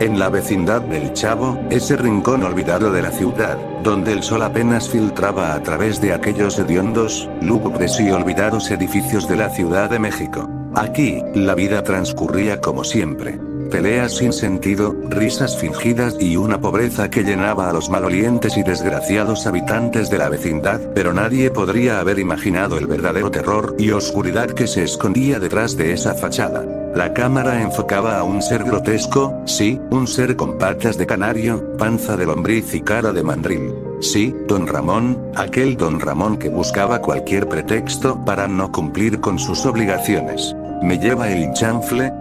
En la vecindad del Chavo, ese rincón olvidado de la ciudad, donde el sol apenas filtraba a través de aquellos hediondos, lúgubres y olvidados edificios de la Ciudad de México. Aquí, la vida transcurría como siempre. Peleas sin sentido, risas fingidas y una pobreza que llenaba a los malolientes y desgraciados habitantes de la vecindad, pero nadie podría haber imaginado el verdadero terror y oscuridad que se escondía detrás de esa fachada. La cámara enfocaba a un ser grotesco, sí, un ser con patas de canario, panza de lombriz y cara de mandril. Sí, Don Ramón, aquel Don Ramón que buscaba cualquier pretexto para no cumplir con sus obligaciones. Me lleva el chanfle,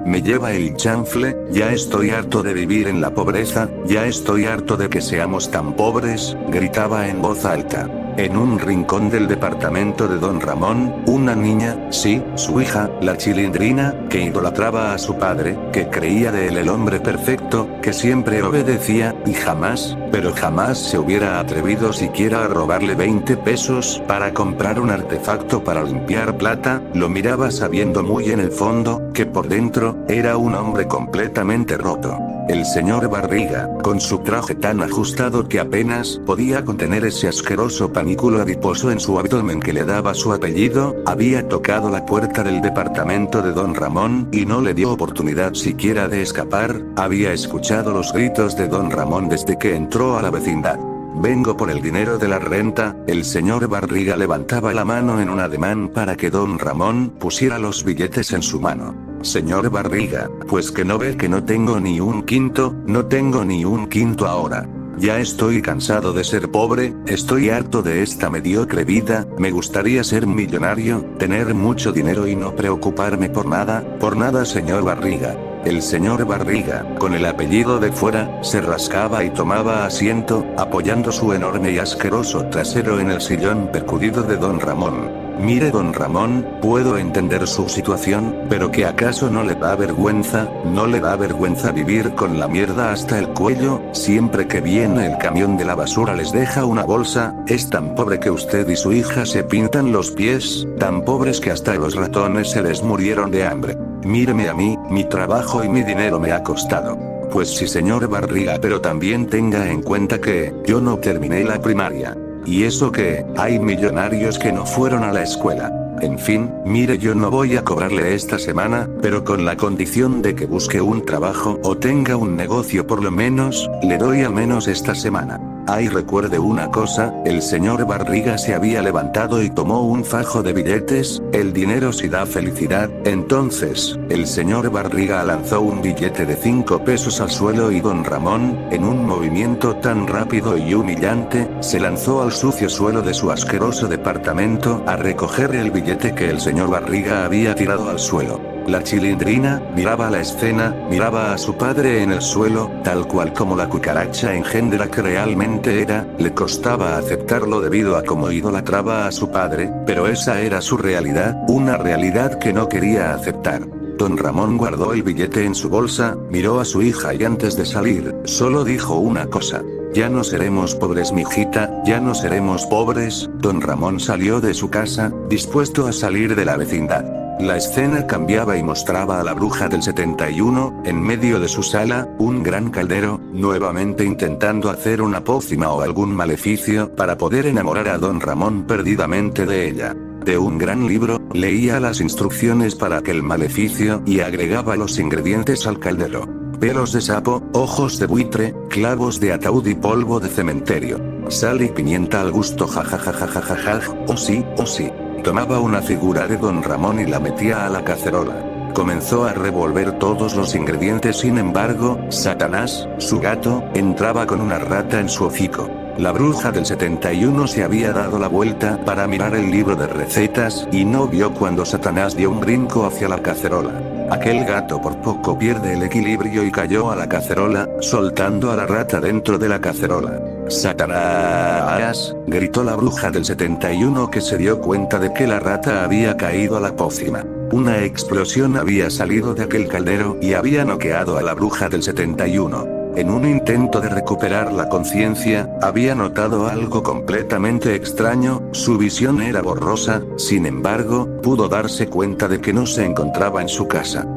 ya estoy harto de vivir en la pobreza, ya estoy harto de que seamos tan pobres, gritaba en voz alta. En un rincón del departamento de Don Ramón, una niña, sí, su hija, la Chilindrina, que idolatraba a su padre, que creía de él el hombre perfecto, que siempre obedecía, y jamás, pero jamás se hubiera atrevido siquiera a robarle 20 pesos para comprar un artefacto para limpiar plata, lo miraba sabiendo muy en el fondo, que por dentro, era un hombre completamente roto. El señor Barriga, con su traje tan ajustado que apenas podía contener ese asqueroso panículo adiposo en su abdomen que le daba su apellido, había tocado la puerta del departamento de Don Ramón y no le dio oportunidad siquiera de escapar, había escuchado los gritos de Don Ramón desde que entró a la vecindad. Vengo por el dinero de la renta, el señor Barriga levantaba la mano en un ademán para que Don Ramón pusiera los billetes en su mano. Señor Barriga, pues que no ve que no tengo ni un quinto, no tengo ni un quinto ahora. Ya estoy cansado de ser pobre, estoy harto de esta mediocre vida, me gustaría ser millonario, tener mucho dinero y no preocuparme por nada señor Barriga. El señor Barriga, con el apellido de fuera, se rascaba y tomaba asiento, apoyando su enorme y asqueroso trasero en el sillón percudido de Don Ramón. Mire Don Ramón, puedo entender su situación, pero ¿que acaso no le da vergüenza? ¿No le da vergüenza vivir con la mierda hasta el cuello? Siempre que viene el camión de la basura les deja una bolsa, es tan pobre que usted y su hija se pintan los pies, tan pobres que hasta los ratones se les murieron de hambre. Míreme a mí, mi trabajo y mi dinero me ha costado. Pues sí señor Barriga, pero también tenga en cuenta que, yo no terminé la primaria. Y eso que, hay millonarios que no fueron a la escuela. En fin, mire yo no voy a cobrarle esta semana, pero con la condición de que busque un trabajo o tenga un negocio por lo menos, le doy al menos esta semana. Ay, recuerde una cosa, el señor Barriga se había levantado y tomó un fajo de billetes, el dinero sí da felicidad, entonces, el señor Barriga lanzó un billete de 5 pesos al suelo y Don Ramón, en un movimiento tan rápido y humillante, se lanzó al sucio suelo de su asqueroso departamento a recoger el billete que el señor Barriga había tirado al suelo. La Chilindrina miraba la escena, miraba a su padre en el suelo, tal cual como la cucaracha engendra que realmente era, le costaba aceptarlo debido a cómo idolatraba a su padre, pero esa era su realidad, una realidad que no quería aceptar. Don Ramón guardó el billete en su bolsa, miró a su hija y antes de salir, solo dijo una cosa. Ya no seremos pobres mijita, ya no seremos pobres. Don Ramón salió de su casa, dispuesto a salir de la vecindad. La escena cambiaba y mostraba a la bruja del 71, en medio de su sala, un gran caldero, nuevamente intentando hacer una pócima o algún maleficio para poder enamorar a Don Ramón perdidamente de ella. De un gran libro, leía las instrucciones para aquel maleficio y agregaba los ingredientes al caldero. Pelos de sapo, ojos de buitre, clavos de ataúd y polvo de cementerio. Sal y pimienta al gusto jajajajajaja, oh sí, oh sí. Tomaba una figura de Don Ramón y la metía a la cacerola. Comenzó a revolver todos los ingredientes, sin embargo, Satanás, su gato, entraba con una rata en su hocico. La bruja del 71 se había dado la vuelta para mirar el libro de recetas y no vio cuando Satanás dio un brinco hacia la cacerola. Aquel gato por poco pierde el equilibrio y cayó a la cacerola, soltando a la rata dentro de la cacerola. ¡Satanás!, gritó la bruja del 71, que se dio cuenta de que la rata había caído a la pócima. Una explosión había salido de aquel caldero y había noqueado a la bruja del 71. En un intento de recuperar la conciencia, había notado algo completamente extraño, su visión era borrosa, sin embargo, pudo darse cuenta de que no se encontraba en su casa.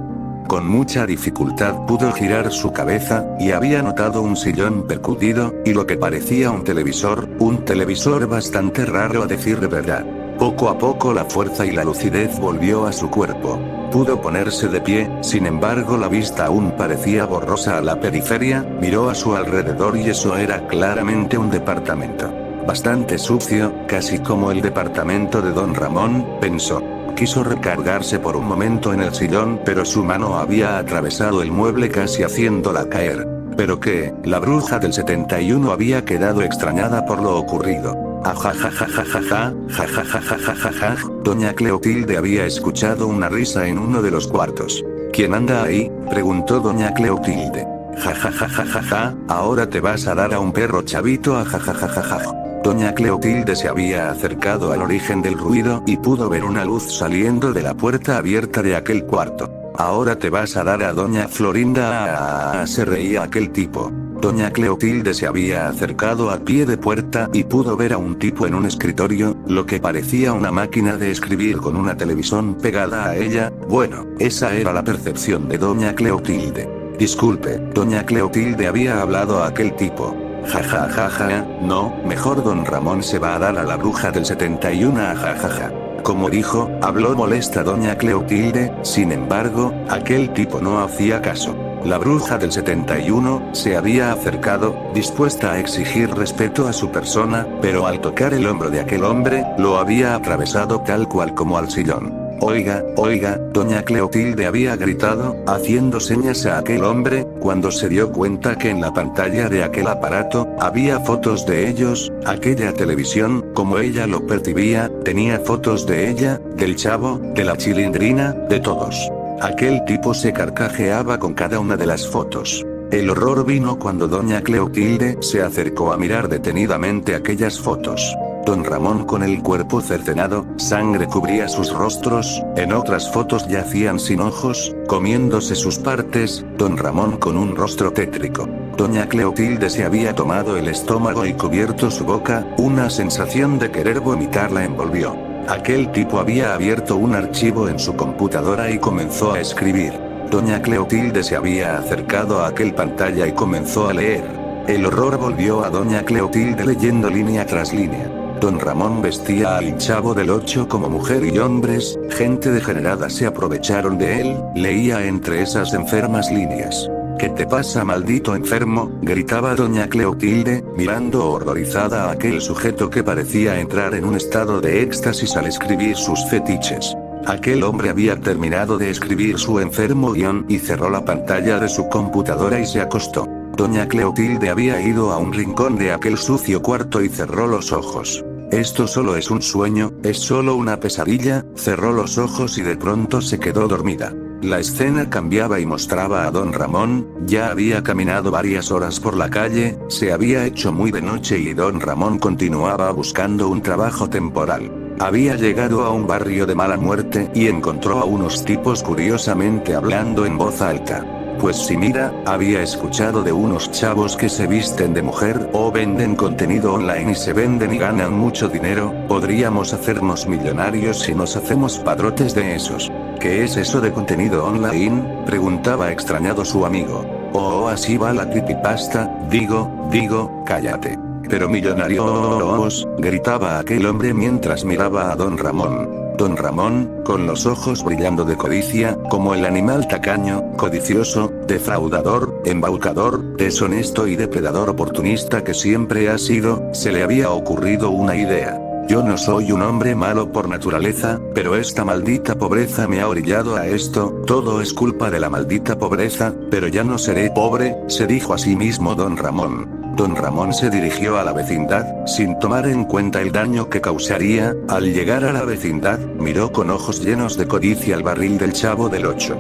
Con mucha dificultad pudo girar su cabeza, y había notado un sillón percutido, y lo que parecía un televisor bastante raro a decir de verdad. Poco a poco la fuerza y la lucidez volvió a su cuerpo. Pudo ponerse de pie, sin embargo la vista aún parecía borrosa a la periferia, miró a su alrededor y eso era claramente un departamento. Bastante sucio, casi como el departamento de Don Ramón, pensó. Quiso recargarse por un momento en el sillón, pero su mano había atravesado el mueble casi haciéndola caer. Pero que, la bruja del 71 había quedado extrañada por lo ocurrido. Ajajajajajaja, jajajajajaja, doña Cleotilde había escuchado una risa en uno de los cuartos. ¿Quién anda ahí?, preguntó doña Cleotilde. Jajajajajaja, ahora te vas a dar a un perro chavito, ajajajajaja. Doña Cleotilde se había acercado al origen del ruido y pudo ver una luz saliendo de la puerta abierta de aquel cuarto. Ahora te vas a dar a doña Florinda, se reía aquel tipo. Doña Cleotilde se había acercado a pie de puerta y pudo ver a un tipo en un escritorio, lo que parecía una máquina de escribir con una televisión pegada a ella. Bueno, esa era la percepción de doña Cleotilde. Disculpe, doña Cleotilde había hablado a aquel tipo. Jajajaja, no, mejor don Ramón se va a dar a la bruja del 71, jajaja. Como dijo, habló molesta doña Cleotilde, sin embargo, aquel tipo no hacía caso. La bruja del 71 se había acercado, dispuesta a exigir respeto a su persona, pero al tocar el hombro de aquel hombre, lo había atravesado tal cual como al sillón. Oiga, doña Cleotilde había gritado, haciendo señas a aquel hombre, cuando se dio cuenta que en la pantalla de aquel aparato, había fotos de ellos. Aquella televisión, como ella lo percibía, tenía fotos de ella, del chavo, de la chilindrina, de todos. Aquel tipo se carcajeaba con cada una de las fotos. El horror vino cuando doña Cleotilde se acercó a mirar detenidamente aquellas fotos. Don Ramón con el cuerpo cercenado, sangre cubría sus rostros, en otras fotos yacían sin ojos, comiéndose sus partes, don Ramón con un rostro tétrico. Doña Cleotilde se había tomado el estómago y cubierto su boca, una sensación de querer vomitar la envolvió. Aquel tipo había abierto un archivo en su computadora y comenzó a escribir. Doña Cleotilde se había acercado a aquel pantalla y comenzó a leer. El horror volvió a doña Cleotilde leyendo línea tras línea. Don Ramón vestía al Chavo del 8 como mujer y hombres, gente degenerada se aprovecharon de él, leía entre esas enfermas líneas. ¿Qué te pasa, maldito enfermo?, gritaba doña Cleotilde, mirando horrorizada a aquel sujeto que parecía entrar en un estado de éxtasis al escribir sus fetiches. Aquel hombre había terminado de escribir su enfermo guión y cerró la pantalla de su computadora y se acostó. Doña Cleotilde había ido a un rincón de aquel sucio cuarto y cerró los ojos. Esto solo es un sueño, es solo una pesadilla, cerró los ojos y de pronto se quedó dormida. La escena cambiaba y mostraba a don Ramón, ya había caminado varias horas por la calle, se había hecho muy de noche y don Ramón continuaba buscando un trabajo temporal. Había llegado a un barrio de mala muerte y encontró a unos tipos curiosamente hablando en voz alta. Pues si mira, había escuchado de unos chavos que se visten de mujer o venden contenido online y se venden y ganan mucho dinero, podríamos hacernos millonarios si nos hacemos padrotes de esos. ¿Qué es eso de contenido online?, preguntaba extrañado su amigo. Oh, así va la creepypasta, digo, cállate. Pero millonarios, gritaba aquel hombre mientras miraba a don Ramón. Don Ramón, con los ojos brillando de codicia, como el animal tacaño, codicioso, defraudador, embaucador, deshonesto y depredador oportunista que siempre ha sido, se le había ocurrido una idea. Yo no soy un hombre malo por naturaleza, pero esta maldita pobreza me ha orillado a esto, todo es culpa de la maldita pobreza, pero ya no seré pobre, se dijo a sí mismo don Ramón. Don Ramón se dirigió a la vecindad, sin tomar en cuenta el daño que causaría. Al llegar a la vecindad, miró con ojos llenos de codicia el barril del Chavo del 8.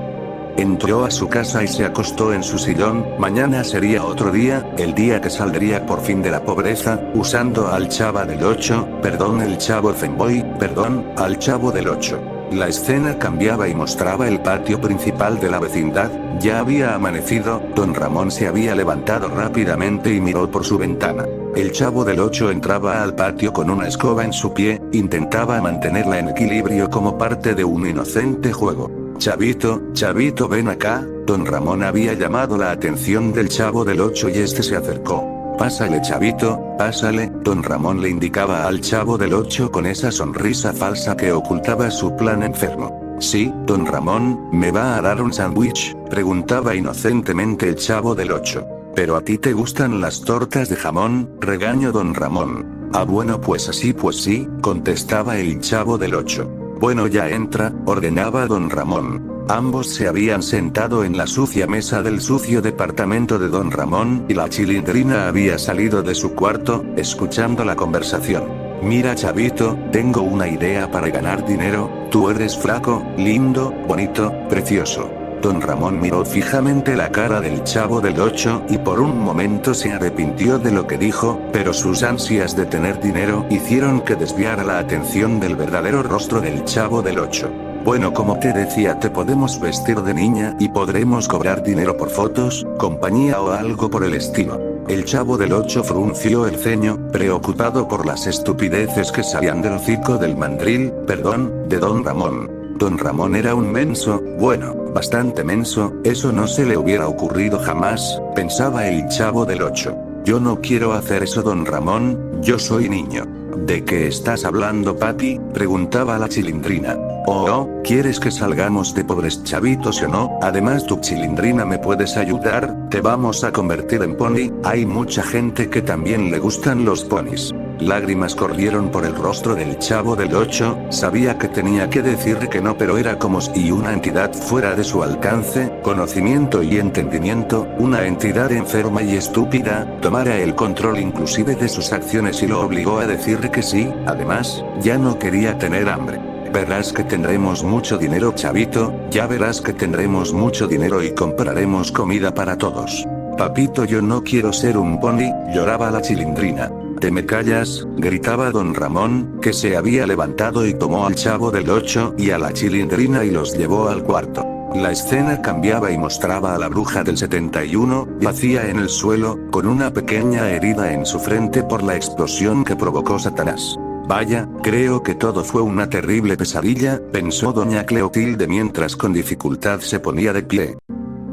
Entró a su casa y se acostó en su sillón. Mañana sería otro día, el día que saldría por fin de la pobreza, usando al Chavo del 8, el Chavo Femboy, al Chavo del 8. La escena cambiaba y mostraba el patio principal de la vecindad. Ya había amanecido, don Ramón se había levantado rápidamente y miró por su ventana. El Chavo del 8 entraba al patio con una escoba en su pie, intentaba mantenerla en equilibrio como parte de un inocente juego. Chavito, Chavito, ven acá. Don Ramón había llamado la atención del Chavo del 8 y este se acercó. Pásale, Chavito, pásale. Don Ramón le indicaba al Chavo del 8 con esa sonrisa falsa que ocultaba su plan enfermo. Sí, Don Ramón, ¿me va a dar un sándwich?, preguntaba inocentemente el Chavo del 8. ¿Pero a ti te gustan las tortas de jamón?, regañó Don Ramón. Ah, bueno, pues sí, contestaba el Chavo del 8. Bueno, ya entra, ordenaba Don Ramón. Ambos se habían sentado en la sucia mesa del sucio departamento de Don Ramón y la Chilindrina había salido de su cuarto, escuchando la conversación. Mira, Chavito, tengo una idea para ganar dinero. Tú eres flaco, lindo, bonito, precioso. Don Ramón miró fijamente la cara del Chavo del 8 y por un momento se arrepintió de lo que dijo, pero sus ansias de tener dinero hicieron que desviara la atención del verdadero rostro del Chavo del 8. Bueno, como te decía, te podemos vestir de niña y podremos cobrar dinero por fotos, compañía o algo por el estilo. El Chavo del 8 frunció el ceño, preocupado por las estupideces que salían del hocico del mandril, de Don Ramón. Don Ramón era un menso, bueno, bastante menso, eso no se le hubiera ocurrido jamás, pensaba el Chavo del 8. Yo no quiero hacer eso, Don Ramón, yo soy niño. ¿De qué estás hablando, papi?, preguntaba la Chilindrina. Oh, ¿quieres que salgamos de pobres chavitos o no? Además, tu Chilindrina, me puedes ayudar, te vamos a convertir en pony, hay mucha gente que también le gustan los ponis. Lágrimas corrieron por el rostro del Chavo del 8, sabía que tenía que decir que no, pero era como si una entidad fuera de su alcance, conocimiento y entendimiento, una entidad enferma y estúpida, tomara el control inclusive de sus acciones y lo obligó a decir que sí. Además, ya no quería tener hambre. Verás que tendremos mucho dinero, Chavito, ya verás que tendremos mucho dinero y compraremos comida para todos. Papito, yo no quiero ser un pony, lloraba la Chilindrina. ¿Te me callas?, gritaba Don Ramón, que se había levantado y tomó al Chavo del 8 y a la Chilindrina y los llevó al cuarto. La escena cambiaba y mostraba a la bruja del 71, yacía en el suelo, con una pequeña herida en su frente por la explosión que provocó Satanás. Vaya, creo que todo fue una terrible pesadilla, pensó doña Cleotilde mientras con dificultad se ponía de pie.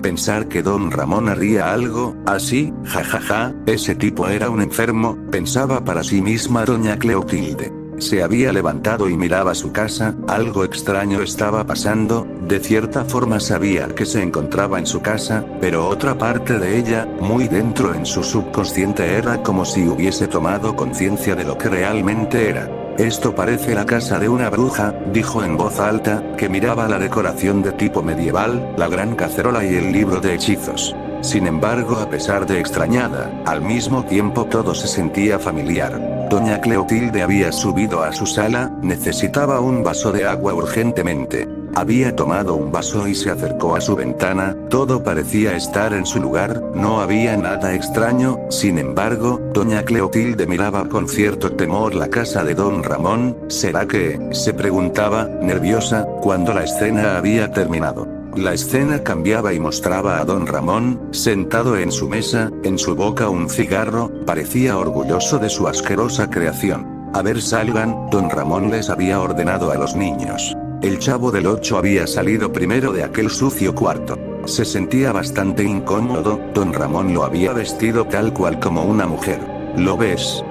Pensar que Don Ramón haría algo así, jajaja, ese tipo era un enfermo, pensaba para sí misma doña Cleotilde. Se había levantado y miraba su casa, algo extraño estaba pasando, de cierta forma sabía que se encontraba en su casa, pero otra parte de ella, muy dentro en su subconsciente, era como si hubiese tomado conciencia de lo que realmente era. Esto parece la casa de una bruja, dijo en voz alta, que miraba la decoración de tipo medieval, la gran cacerola y el libro de hechizos. Sin embargo, a pesar de extrañada, al mismo tiempo todo se sentía familiar. Doña Cleotilde había subido a su sala, necesitaba un vaso de agua urgentemente. Había tomado un vaso y se acercó a su ventana, todo parecía estar en su lugar, no había nada extraño, sin embargo, doña Cleotilde miraba con cierto temor la casa de Don Ramón. ¿Será que?, se preguntaba, nerviosa, cuando la escena había terminado. La escena cambiaba y mostraba a Don Ramón, sentado en su mesa, en su boca un cigarro, parecía orgulloso de su asquerosa creación. A ver, salgan, Don Ramón les había ordenado a los niños. El Chavo del 8 había salido primero de aquel sucio cuarto. Se sentía bastante incómodo, Don Ramón lo había vestido tal cual como una mujer. ¿Lo ves,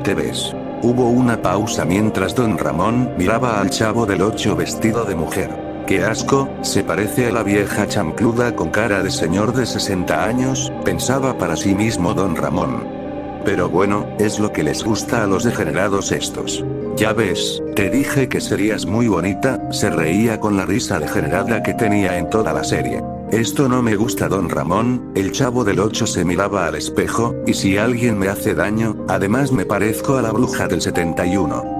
te ves? Hubo una pausa mientras Don Ramón miraba al Chavo del 8 vestido de mujer. ¡Qué asco! Se parece a la vieja chancluda con cara de señor de 60 años, pensaba para sí mismo Don Ramón. Pero bueno, es lo que les gusta a los degenerados estos. Ya ves, te dije que serías muy bonita, se reía con la risa degenerada que tenía en toda la serie. Esto no me gusta, Don Ramón, el Chavo del 8 se miraba al espejo, y si alguien me hace daño, además me parezco a la bruja del 71.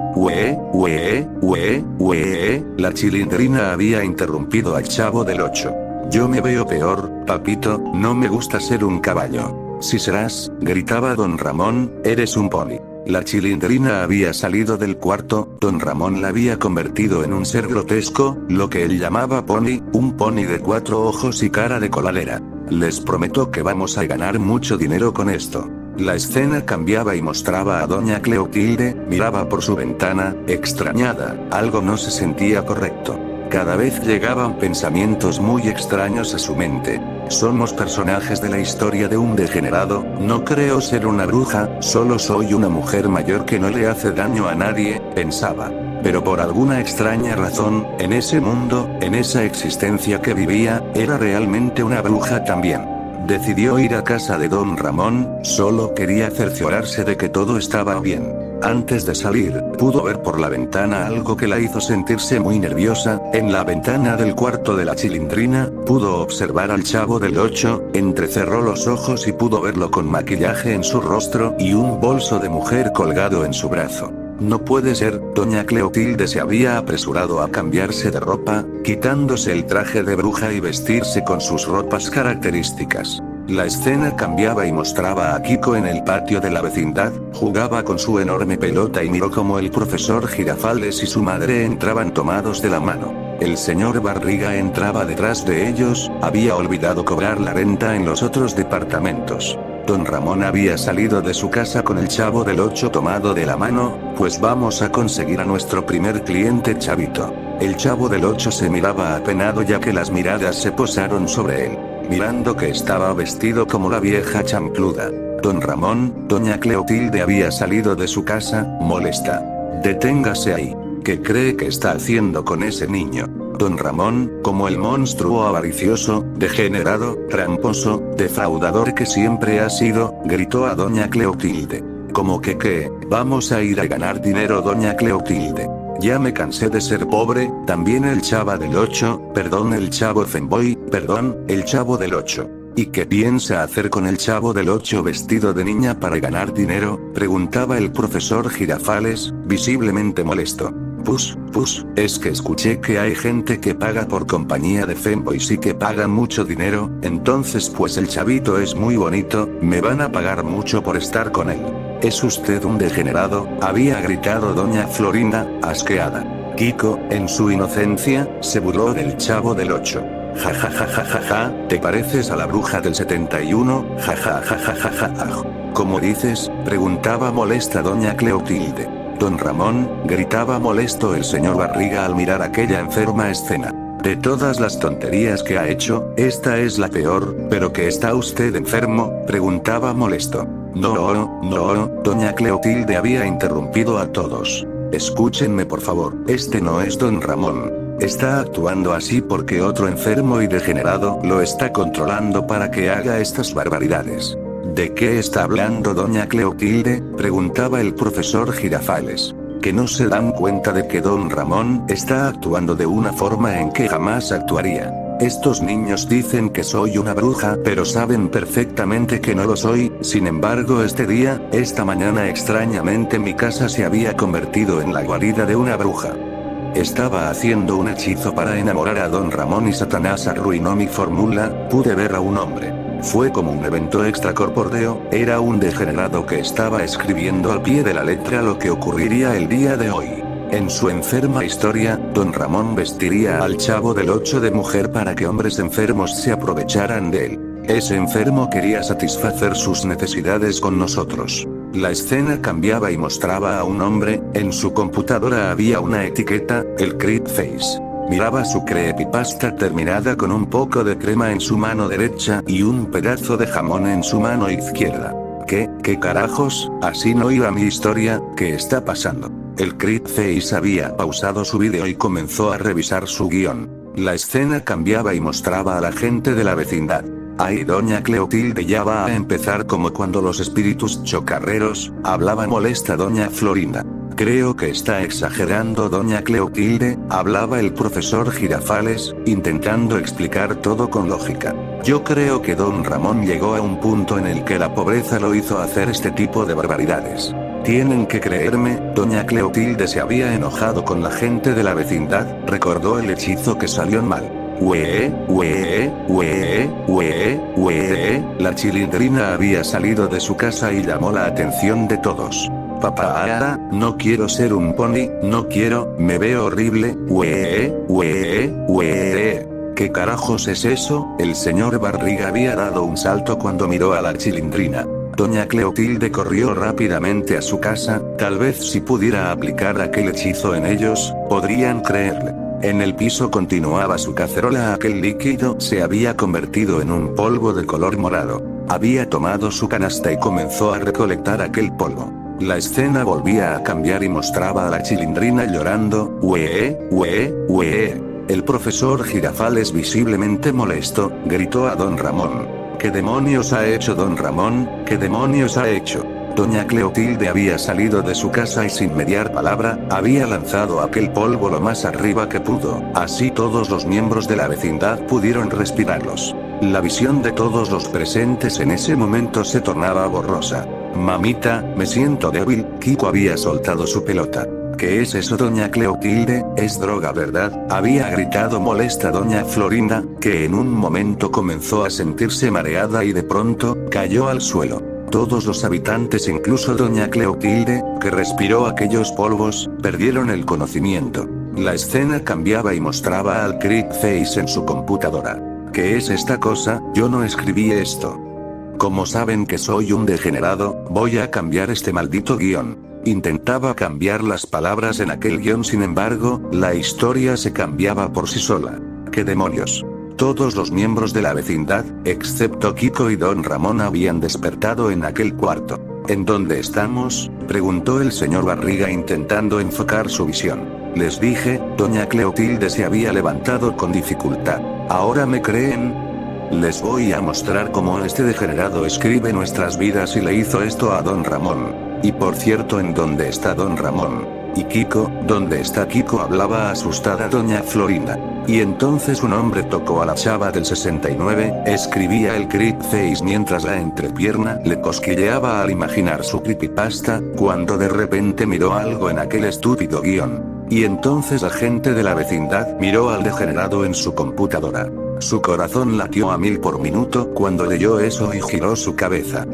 La Chilindrina había interrumpido al Chavo del 8. Yo me veo peor, papito, no me gusta ser un caballo. Si serás, gritaba Don Ramón, eres un pony. La Chilindrina había salido del cuarto, Don Ramón la había convertido en un ser grotesco, lo que él llamaba pony, un pony de 4 ojos y cara de coladera. Les prometo que vamos a ganar mucho dinero con esto. La escena cambiaba y mostraba a doña Cleotilde, miraba por su ventana, extrañada, algo no se sentía correcto. Cada vez llegaban pensamientos muy extraños a su mente. Somos personajes de la historia de un degenerado, no creo ser una bruja, solo soy una mujer mayor que no le hace daño a nadie, pensaba. Pero por alguna extraña razón, en ese mundo, en esa existencia que vivía, era realmente una bruja también. Decidió ir a casa de don Ramón, solo quería cerciorarse de que todo estaba bien. Antes de salir, pudo ver por la ventana algo que la hizo sentirse muy nerviosa. En la ventana del cuarto de la Chilindrina, pudo observar al Chavo del 8, entrecerró los ojos y pudo verlo con maquillaje en su rostro y un bolso de mujer colgado en su brazo. No puede ser, doña Cleotilde se había apresurado a cambiarse de ropa, quitándose el traje de bruja y vestirse con sus ropas características. La escena cambiaba y mostraba a Kiko en el patio de la vecindad, jugaba con su enorme pelota y miró como el profesor Girafales y su madre entraban tomados de la mano. El señor Barriga entraba detrás de ellos, había olvidado cobrar la renta en los otros departamentos. Don Ramón había salido de su casa con el Chavo del 8 tomado de la mano, pues vamos a conseguir a nuestro primer cliente, Chavito. El Chavo del 8 se miraba apenado ya que las miradas se posaron sobre él, mirando que estaba vestido como la vieja chancluda. Don Ramón, doña Cleotilde había salido de su casa, molesta. Deténgase ahí. ¿Qué cree que está haciendo con ese niño? Don Ramón, como el monstruo avaricioso, degenerado, tramposo, defraudador que siempre ha sido, gritó a doña Cleotilde. ¿Cómo que qué? Vamos a ir a ganar dinero, doña Cleotilde. Ya me cansé de ser pobre, también el Chava del 8, perdón el Chavo Femboy, perdón, el Chavo del 8. ¿Y qué piensa hacer con el Chavo del 8 vestido de niña para ganar dinero? Preguntaba el profesor Girafales, visiblemente molesto. Es que escuché que hay gente que paga por compañía de femboys y que pagan mucho dinero, entonces pues el chavito es muy bonito, me van a pagar mucho por estar con él. ¿Es usted un degenerado?, había gritado doña Florinda, asqueada. Kiko, en su inocencia, se burló del Chavo del 8. Ja ja ja ja ja ja, ¿te pareces a la bruja del 71? Ja ja ja ja ja ja ja. ¿Cómo dices?, preguntaba molesta doña Cleotilde. Don Ramón, gritaba molesto el señor Barriga al mirar aquella enferma escena. De todas las tonterías que ha hecho, esta es la peor, ¿pero que está usted enfermo?, preguntaba molesto. No, doña Cleotilde había interrumpido a todos. Escúchenme por favor, este no es don Ramón. Está actuando así porque otro enfermo y degenerado lo está controlando para que haga estas barbaridades. ¿De qué está hablando doña Cleotilde?, preguntaba el profesor Girafales. ¿Que no se dan cuenta de que don Ramón está actuando de una forma en que jamás actuaría? Estos niños dicen que soy una bruja, pero saben perfectamente que no lo soy. Sin embargo, esta mañana extrañamente mi casa se había convertido en la guarida de una bruja. Estaba haciendo un hechizo para enamorar a don Ramón y Satanás arruinó mi fórmula. Pude ver a un hombre. Fue como un evento extracorpóreo, era un degenerado que estaba escribiendo al pie de la letra lo que ocurriría el día de hoy. En su enferma historia, don Ramón vestiría al Chavo del 8 de mujer para que hombres enfermos se aprovecharan de él. Ese enfermo quería satisfacer sus necesidades con nosotros. La escena cambiaba y mostraba a un hombre, en su computadora había una etiqueta, el Creep Face. Miraba su creepypasta terminada con un poco de crema en su mano derecha y un pedazo de jamón en su mano izquierda. ¿Qué carajos? Así no iba mi historia, ¿qué está pasando? El Creepface había pausado su vídeo y comenzó a revisar su guión. La escena cambiaba y mostraba a la gente de la vecindad. Ay, doña Cleotilde ya va a empezar como cuando los espíritus chocarreros, hablaba molesta doña Florinda. Creo que está exagerando doña Cleotilde, hablaba el profesor Girafales, intentando explicar todo con lógica. Yo creo que don Ramón llegó a un punto en el que la pobreza lo hizo hacer este tipo de barbaridades. Tienen que creerme, doña Cleotilde se había enojado con la gente de la vecindad, recordó el hechizo que salió mal. La Chilindrina había salido de su casa y llamó la atención de todos. Papá, no quiero ser un pony, no quiero, me veo horrible. ¿Qué carajos es eso? El señor Barriga había dado un salto cuando miró a la Chilindrina. Doña Cleotilde corrió rápidamente a su casa, tal vez si pudiera aplicar aquel hechizo en ellos, podrían creerle. En el piso continuaba su cacerola. Aquel líquido se había convertido en un polvo de color morado. Había tomado su canasta y comenzó a recolectar aquel polvo. La escena volvía a cambiar y mostraba a la Chilindrina llorando, "Uee, uee, uee". El profesor Girafales, visiblemente molesto, gritó a don Ramón: ¿Qué demonios ha hecho don Ramón? ¿Qué demonios ha hecho? Doña Cleotilde había salido de su casa y sin mediar palabra, había lanzado aquel polvo lo más arriba que pudo, así todos los miembros de la vecindad pudieron respirarlos. La visión de todos los presentes en ese momento se tornaba borrosa. Mamita, me siento débil. Kiko había soltado su pelota. ¿Qué es eso, doña Cleotilde? Es droga, ¿verdad? Había gritado molesta doña Florinda, que en un momento comenzó a sentirse mareada y de pronto, cayó al suelo. Todos los habitantes, incluso doña Cleotilde, que respiró aquellos polvos, perdieron el conocimiento. La escena cambiaba y mostraba al Creepface en su computadora. ¿Qué es esta cosa? Yo no escribí esto. Como saben que soy un degenerado, voy a cambiar este maldito guión. Intentaba cambiar las palabras en aquel guión, sin embargo, la historia se cambiaba por sí sola. ¿Qué demonios? Todos los miembros de la vecindad, excepto Kiko y don Ramón, habían despertado en aquel cuarto. ¿En dónde estamos?, preguntó el señor Barriga intentando enfocar su visión. Les dije, doña Cleotilde se había levantado con dificultad. ¿Ahora me creen? Les voy a mostrar cómo este degenerado escribe nuestras vidas y le hizo esto a don Ramón. Y por cierto, ¿en dónde está don Ramón? ¿Y Kiko? ¿Dónde está Kiko?, hablaba asustada doña Florinda. Y entonces un hombre tocó a la chava del 69, escribía el Creepface mientras la entrepierna le cosquilleaba al imaginar su creepypasta, cuando de repente miró algo en aquel estúpido guión. Y entonces la gente de la vecindad miró al degenerado en su computadora. Su corazón latió a 1000 por minuto cuando leyó eso y giró su cabeza.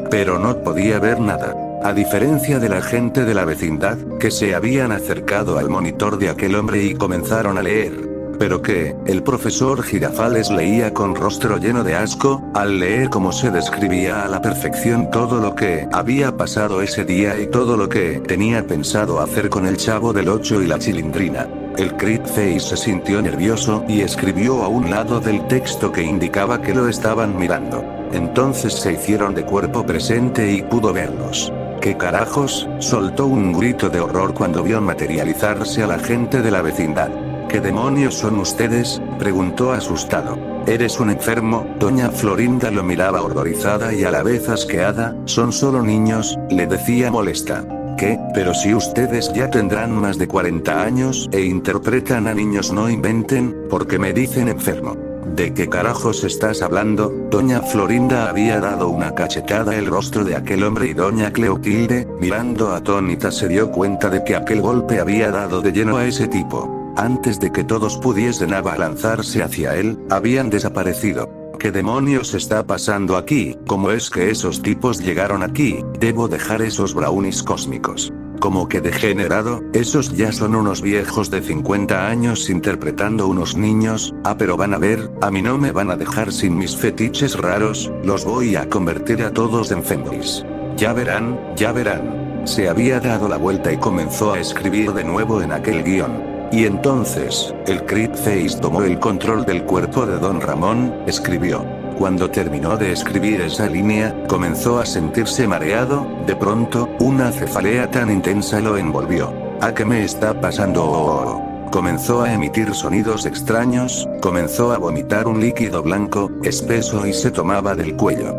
Pero no podía ver nada. A diferencia de la gente de la vecindad, que se habían acercado al monitor de aquel hombre y comenzaron a leer. Pero que, el profesor Girafales leía con rostro lleno de asco, al leer cómo se describía a la perfección todo lo que había pasado ese día y todo lo que tenía pensado hacer con el Chavo del 8 y la Chilindrina. El Creepface se sintió nervioso y escribió a un lado del texto que indicaba que lo estaban mirando. Entonces se hicieron de cuerpo presente y pudo verlos. ¿Qué carajos?, soltó un grito de horror cuando vio materializarse a la gente de la vecindad. ¿Qué demonios son ustedes?, preguntó asustado. ¿Eres un enfermo? Doña Florinda lo miraba horrorizada y a la vez asqueada. Son solo niños, le decía molesta. ¿Qué? Pero si ustedes ya tendrán más de 40 años e interpretan a niños, no inventen, porque me dicen enfermo. ¿De qué carajos estás hablando? Doña Florinda había dado una cachetada al rostro de aquel hombre y doña Cleotilde, mirando atónita, se dio cuenta de que aquel golpe había dado de lleno a ese tipo. Antes de que todos pudiesen abalanzarse hacia él, habían desaparecido. ¿Qué demonios está pasando aquí? ¿Cómo es que esos tipos llegaron aquí? Debo dejar esos brownies cósmicos. ¿Cómo que degenerado? Esos ya son unos viejos de 50 años interpretando unos niños. Pero van a ver, a mí no me van a dejar sin mis fetiches raros, los voy a convertir a todos en femboys. Ya verán, ya verán. Se había dado la vuelta y comenzó a escribir de nuevo en aquel guión. Y entonces, el Creepface tomó el control del cuerpo de don Ramón, escribió. Cuando terminó de escribir esa línea, comenzó a sentirse mareado. De pronto, una cefalea tan intensa lo envolvió. ¿A qué me está pasando? Comenzó a emitir sonidos extraños, comenzó a vomitar un líquido blanco, espeso y se tomaba del cuello.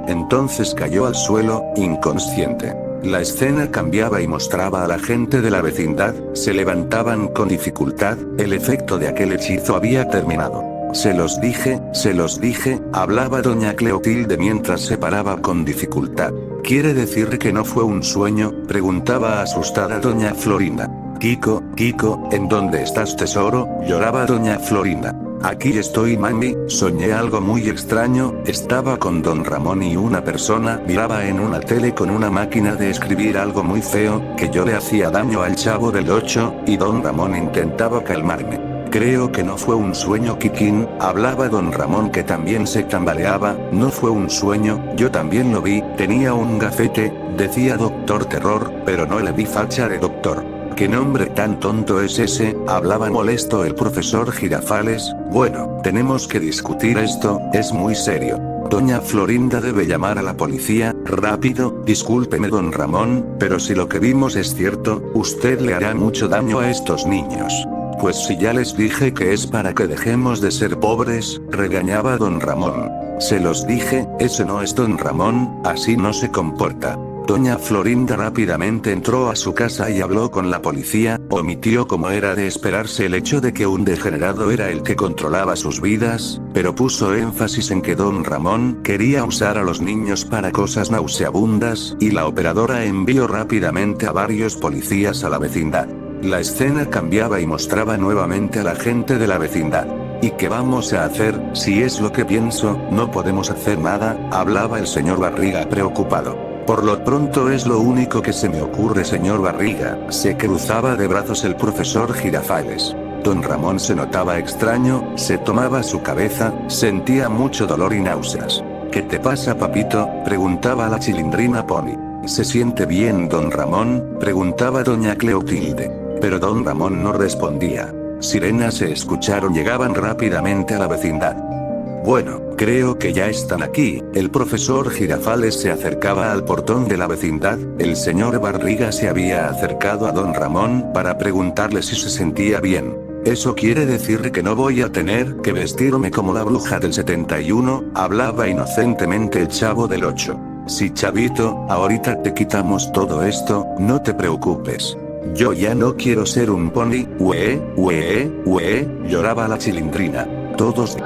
Entonces cayó al suelo, inconsciente. La escena cambiaba y mostraba a la gente de la vecindad, se levantaban con dificultad, el efecto de aquel hechizo había terminado. Se los dije, hablaba doña Cleotilde mientras se paraba con dificultad. ¿Quiere decir que no fue un sueño?, preguntaba asustada doña Florinda. Kiko, ¿en dónde estás, tesoro?, lloraba doña Florinda. Aquí estoy, mami, soñé algo muy extraño, estaba con don Ramón y una persona miraba en una tele con una máquina de escribir algo muy feo, que yo le hacía daño al Chavo del 8, y don Ramón intentaba calmarme. Creo que no fue un sueño, Kikín, hablaba don Ramón, que también se tambaleaba. No fue un sueño, yo también lo vi, tenía un gafete, decía Doctor Terror, pero no le vi facha de doctor. ¿Qué nombre tan tonto es ese?, hablaba molesto el profesor Girafales. Bueno, tenemos que discutir esto, es muy serio. Doña Florinda debe llamar a la policía, rápido. Discúlpeme don Ramón, pero si lo que vimos es cierto, usted le hará mucho daño a estos niños. Pues si ya les dije que es para que dejemos de ser pobres, regañaba don Ramón. Se los dije, ese no es don Ramón, así no se comporta. Doña Florinda rápidamente entró a su casa y habló con la policía, omitió como era de esperarse el hecho de que un degenerado era el que controlaba sus vidas, pero puso énfasis en que don Ramón quería usar a los niños para cosas nauseabundas, y la operadora envió rápidamente a varios policías a la vecindad. La escena cambiaba y mostraba nuevamente a la gente de la vecindad. ¿Y qué vamos a hacer? Si es lo que pienso, no podemos hacer nada, hablaba el señor Barriga preocupado. Por lo pronto es lo único que se me ocurre, señor Barriga, se cruzaba de brazos el profesor Girafales. Don Ramón se notaba extraño, se tomaba su cabeza, sentía mucho dolor y náuseas. ¿Qué te pasa, papito?, preguntaba la Chilindrina Pony. ¿Se siente bien don Ramón?, preguntaba doña Cleotilde. Pero don Ramón no respondía. Sirenas se escucharon, llegaban rápidamente a la vecindad. Bueno, creo que ya están aquí. El profesor Girafales se acercaba al portón de la vecindad. El señor Barriga se había acercado a don Ramón para preguntarle si se sentía bien. Eso quiere decir que no voy a tener que vestirme como la bruja del 71, hablaba inocentemente el chavo del 8. Sí, chavito, ahorita te quitamos todo esto, no te preocupes. Yo ya no quiero ser un pony, lloraba la Chilindrina. Todos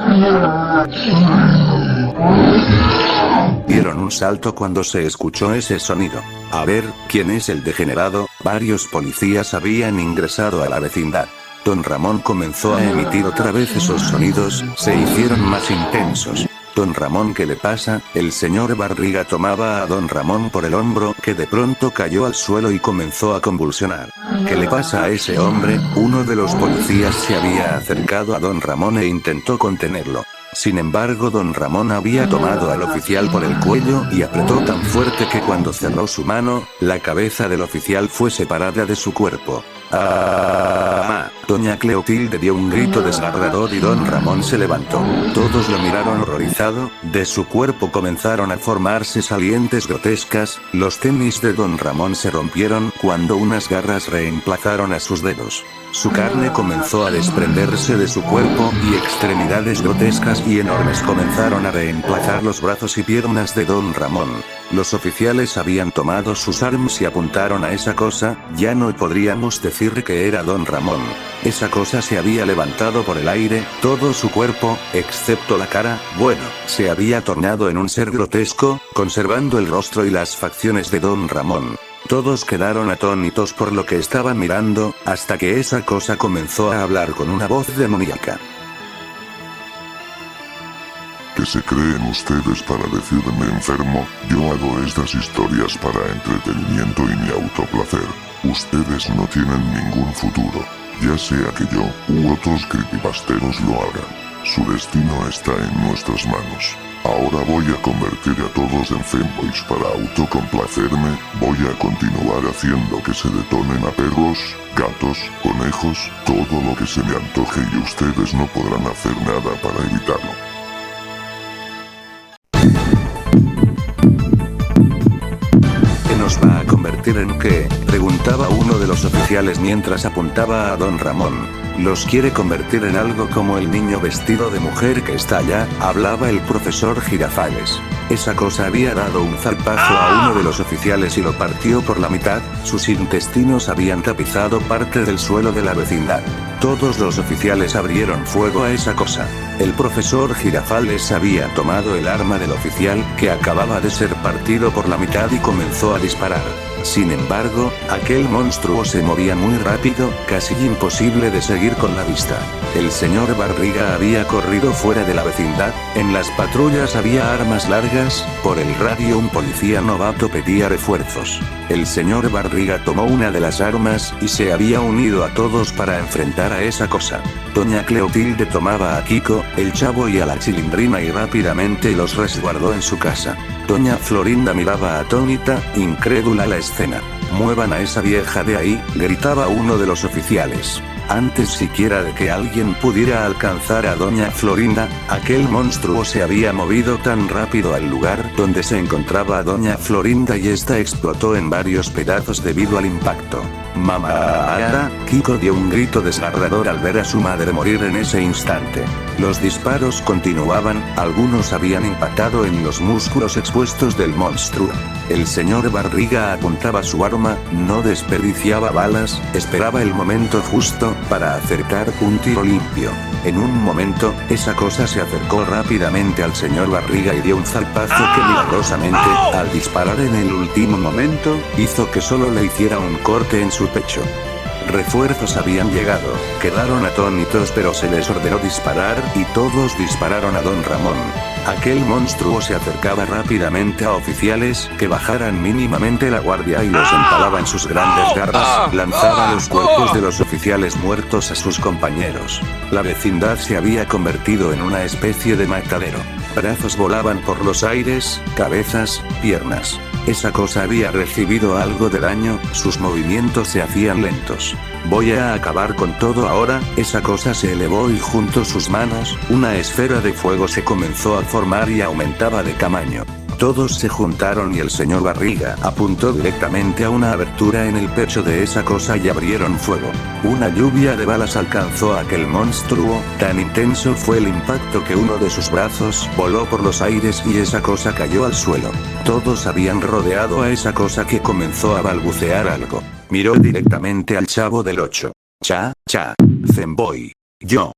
dieron un salto cuando se escuchó ese sonido. A ver, ¿quién es el degenerado? Varios policías habían ingresado a la vecindad. Don Ramón comenzó a emitir otra vez esos sonidos, se hicieron más intensos. Don Ramón, ¿qué le pasa? El señor Barriga tomaba a don Ramón por el hombro, que de pronto cayó al suelo y comenzó a convulsionar. ¿Qué le pasa a ese hombre? Uno de los policías se había acercado a don Ramón e intentó contenerlo. Sin embargo, don Ramón había tomado al oficial por el cuello y apretó tan fuerte que cuando cerró su mano, la cabeza del oficial fue separada de su cuerpo. ¡Ah! Doña Cleotilde dio un grito desgarrador y don Ramón se levantó. Todos lo miraron horrorizado, de su cuerpo comenzaron a formarse salientes grotescas, los tenis de don Ramón se rompieron cuando unas garras reemplazaron a sus dedos. Su carne comenzó a desprenderse de su cuerpo y extremidades grotescas y enormes comenzaron a reemplazar los brazos y piernas de don Ramón. Los oficiales habían tomado sus armas y apuntaron a esa cosa, ya no podríamos decir que era don Ramón. Esa cosa se había levantado por el aire, todo su cuerpo, excepto la cara, bueno, se había tornado en un ser grotesco, conservando el rostro y las facciones de don Ramón. Todos quedaron atónitos por lo que estaban mirando, hasta que esa cosa comenzó a hablar con una voz demoníaca. ¿Qué se creen ustedes para decirme enfermo? Yo hago estas historias para entretenimiento y mi autoplacer. Ustedes no tienen ningún futuro, ya sea que yo, u otros creepypasteros lo hagan. Su destino está en nuestras manos. Ahora voy a convertir a todos en femboys para autocomplacerme, voy a continuar haciendo que se detonen a perros, gatos, conejos, todo lo que se me antoje y ustedes no podrán hacer nada para evitarlo. ¿Qué nos va a convertir en qué?, preguntaba uno de los oficiales mientras apuntaba a don Ramón. Los quiere convertir en algo como el niño vestido de mujer que está allá, hablaba el profesor Girafales. Esa cosa había dado un zarpazo a uno de los oficiales y lo partió por la mitad, sus intestinos habían tapizado parte del suelo de la vecindad. Todos los oficiales abrieron fuego a esa cosa. El profesor Girafales había tomado el arma del oficial, que acababa de ser partido por la mitad y comenzó a disparar. Sin embargo, aquel monstruo se movía muy rápido, casi imposible de seguir con la vista. El señor Barriga había corrido fuera de la vecindad, en las patrullas había armas largas, por el radio un policía novato pedía refuerzos. El señor Barriga tomó una de las armas y se había unido a todos para enfrentar a esa cosa. Doña Cleotilde tomaba a Kiko, el chavo y a la Chilindrina y rápidamente los resguardó en su casa. Doña Florinda miraba atónita, incrédula la escena. Muevan a esa vieja de ahí, gritaba uno de los oficiales. Antes siquiera de que alguien pudiera alcanzar a doña Florinda, aquel monstruo se había movido tan rápido al lugar donde se encontraba doña Florinda y esta explotó en varios pedazos debido al impacto. ¡Mamá! Kiko dio un grito desgarrador al ver a su madre morir en ese instante. Los disparos continuaban, algunos habían impactado en los músculos expuestos del monstruo. El señor Barriga apuntaba su arma, no desperdiciaba balas, esperaba el momento justo para acertar un tiro limpio. En un momento, esa cosa se acercó rápidamente al señor Barriga y dio un zarpazo que milagrosamente, al disparar en el último momento, hizo que solo le hiciera un corte en su pecho. Refuerzos habían llegado, quedaron atónitos pero se les ordenó disparar y todos dispararon a don Ramón. Aquel monstruo se acercaba rápidamente a oficiales que bajaran mínimamente la guardia y los empalaba en sus grandes garras, lanzaba los cuerpos de los oficiales muertos a sus compañeros. La vecindad se había convertido en una especie de matadero. Brazos volaban por los aires, cabezas, piernas. Esa cosa había recibido algo de daño, sus movimientos se hacían lentos. Voy a acabar con todo ahora. Esa cosa se elevó y junto a sus manos, una esfera de fuego se comenzó a formar y aumentaba de tamaño. Todos se juntaron y el señor Barriga apuntó directamente a una abertura en el pecho de esa cosa y abrieron fuego. Una lluvia de balas alcanzó a aquel monstruo, tan intenso fue el impacto que uno de sus brazos voló por los aires y esa cosa cayó al suelo. Todos habían rodeado a esa cosa que comenzó a balbucear algo. Miró directamente al Chavo del 8. Zemboy. Yo,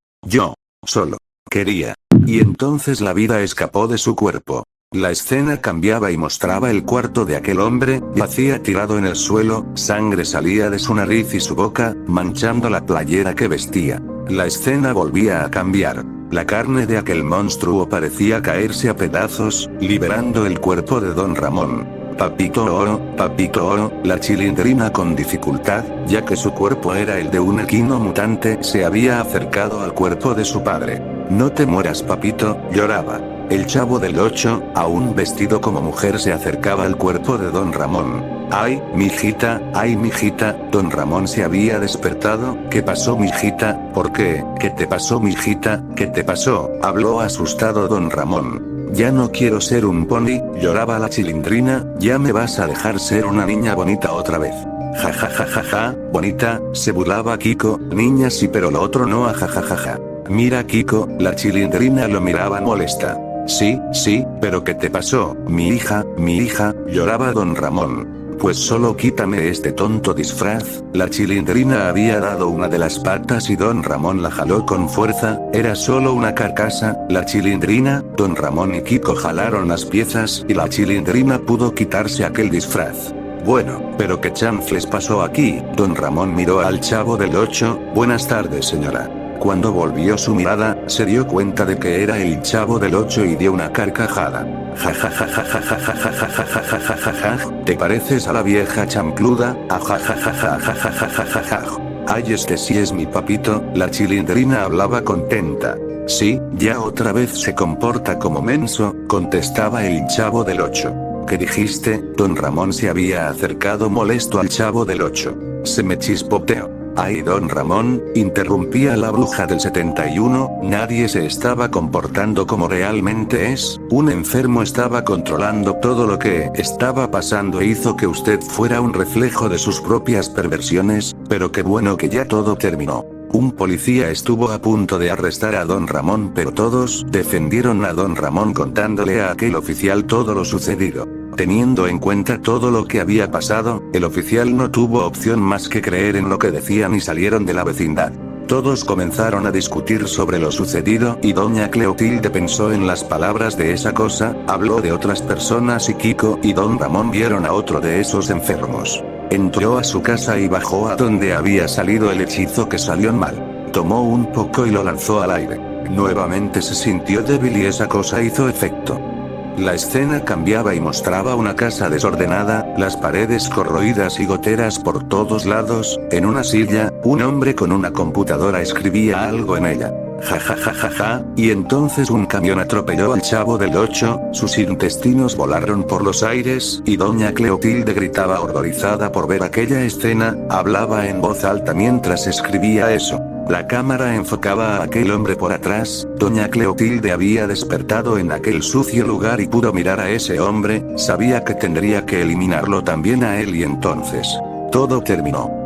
solo quería. Y entonces la vida escapó de su cuerpo. La escena cambiaba y mostraba el cuarto de aquel hombre, yacía tirado en el suelo, sangre salía de su nariz y su boca, manchando la playera que vestía. La escena volvía a cambiar. La carne de aquel monstruo parecía caerse a pedazos, liberando el cuerpo de don Ramón. Papito Oro, la chilindrina con dificultad, ya que su cuerpo era el de un equino mutante, se había acercado al cuerpo de su padre. No te mueras papito, lloraba. El Chavo del 8, aún vestido como mujer, se acercaba al cuerpo de don Ramón. Ay, mijita, don Ramón se había despertado. ¿Qué pasó mijita? ¿Por qué? ¿Qué te pasó mijita? ¿Qué te pasó? Habló asustado don Ramón. Ya no quiero ser un pony, lloraba la chilindrina, ya me vas a dejar ser una niña bonita otra vez. Ja, bonita, se burlaba Kiko, niña sí pero lo otro no a ja. Mira Kiko, la chilindrina lo miraba molesta. Sí, pero ¿qué te pasó, mi hija? Lloraba don Ramón. Pues solo quítame este tonto disfraz. La chilindrina había dado una de las patas y don Ramón la jaló con fuerza, era solo una carcasa. La chilindrina, don Ramón y Kiko jalaron las piezas y la chilindrina pudo quitarse aquel disfraz. Bueno, pero ¿qué chanfles pasó aquí? Don Ramón miró al Chavo del 8, buenas tardes señora. Cuando volvió su mirada, se dio cuenta de que era el Chavo del 8 y dio una carcajada. ¿Te pareces a la vieja chancluda? Ay, este sí es mi papito, la chilindrina hablaba contenta. Sí, ya otra vez se comporta como menso, contestaba el Chavo del 8. ¿Qué dijiste? Don Ramón se había acercado molesto al Chavo del 8. Se me chispoteó. Ay, don Ramón, interrumpía la bruja del 71, nadie se estaba comportando como realmente es, un enfermo estaba controlando todo lo que estaba pasando e hizo que usted fuera un reflejo de sus propias perversiones, pero qué bueno que ya todo terminó. Un policía estuvo a punto de arrestar a don Ramón pero todos defendieron a don Ramón contándole a aquel oficial todo lo sucedido. Teniendo en cuenta todo lo que había pasado, el oficial no tuvo opción más que creer en lo que decían y salieron de la vecindad. Todos comenzaron a discutir sobre lo sucedido y doña Cleotilde pensó en las palabras de esa cosa, habló de otras personas y Kiko y don Ramón vieron a otro de esos enfermos. Entró a su casa y bajó a donde había salido el hechizo que salió mal. Tomó un poco y lo lanzó al aire. Nuevamente se sintió débil y esa cosa hizo efecto. La escena cambiaba y mostraba una casa desordenada, las paredes corroídas y goteras por todos lados. En una silla, un hombre con una computadora escribía algo en ella. Ja ja ja ja ja, y entonces un camión atropelló al Chavo del 8, sus intestinos volaron por los aires, y doña Cleotilde gritaba horrorizada por ver aquella escena, hablaba en voz alta mientras escribía eso. La cámara enfocaba a aquel hombre por atrás, doña Cleotilde había despertado en aquel sucio lugar y pudo mirar a ese hombre, sabía que tendría que eliminarlo también a él y entonces todo terminó.